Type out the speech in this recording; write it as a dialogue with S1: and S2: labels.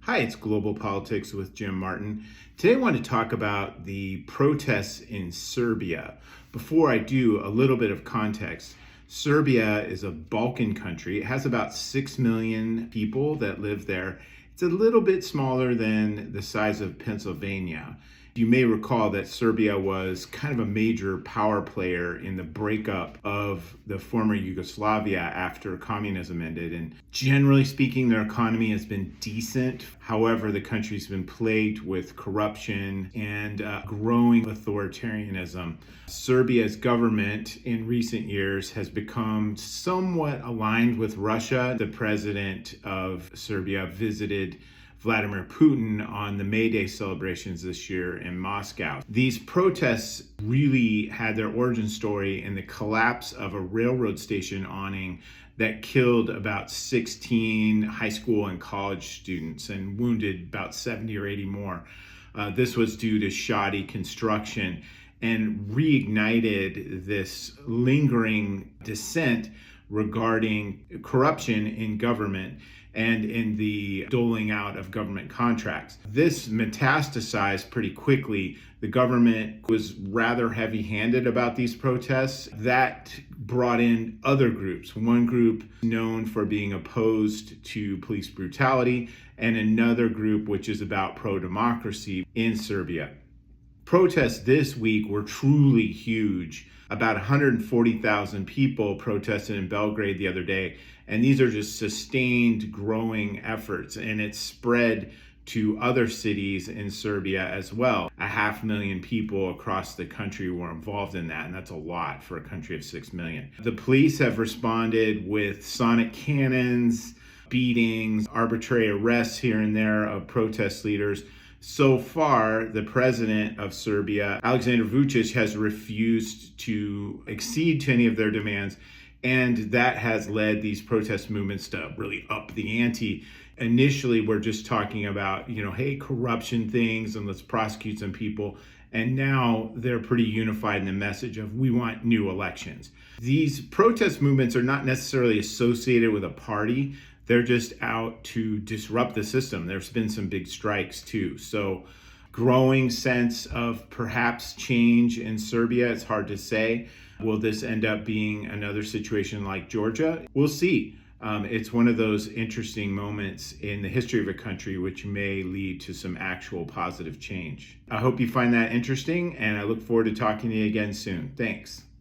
S1: Hi, it's Global Politics with Jim Martin. Today I want to talk about the protests in Serbia. Before I do, a little bit of context. Serbia is a Balkan country. It has about 6 million people that live there. It's a little bit smaller than the size of Pennsylvania. You may recall that Serbia was kind of a major power player in the breakup of the former Yugoslavia after communism ended. And generally speaking, their economy has been decent. However, the country's been plagued with corruption and growing authoritarianism. Serbia's government in recent years has become somewhat aligned with Russia. The president of Serbia visited Vladimir Putin on the May Day celebrations this year in Moscow. These protests really had their origin story in the collapse of a railroad station awning that killed about 16 high school and college students and wounded about 70 or 80 more. This was due to shoddy construction and reignited this lingering dissent regarding corruption in government and in the doling out of government contracts. This metastasized pretty quickly. The government was rather heavy-handed about these protests. That brought in other groups. One group known for being opposed to police brutality, and another group which is about pro-democracy in Serbia. Protests this week were truly huge. About 140,000 people protested in Belgrade the other day. And these are just sustained, growing efforts. And it's spread to other cities in Serbia as well. 500,000 people across the country were involved in that. And that's a lot for a country of 6 million. The police have responded with sonic cannons, beatings, arbitrary arrests here and there of protest leaders. So far, the president of Serbia, Aleksandar Vučić, has refused to accede to any of their demands, and that has led these protest movements to really up the ante. Initially, we're just talking about, hey, corruption things, and let's prosecute some people. And now they're pretty unified in the message of we want new elections. These protest movements are not necessarily associated with a party. They're just out to disrupt the system. There's been some big strikes too. So growing sense of perhaps change in Serbia. It's hard to say. Will this end up being another situation like Georgia? We'll see. It's one of those interesting moments in the history of a country which may lead to some actual positive change. I hope you find that interesting, and I look forward to talking to you again soon. Thanks.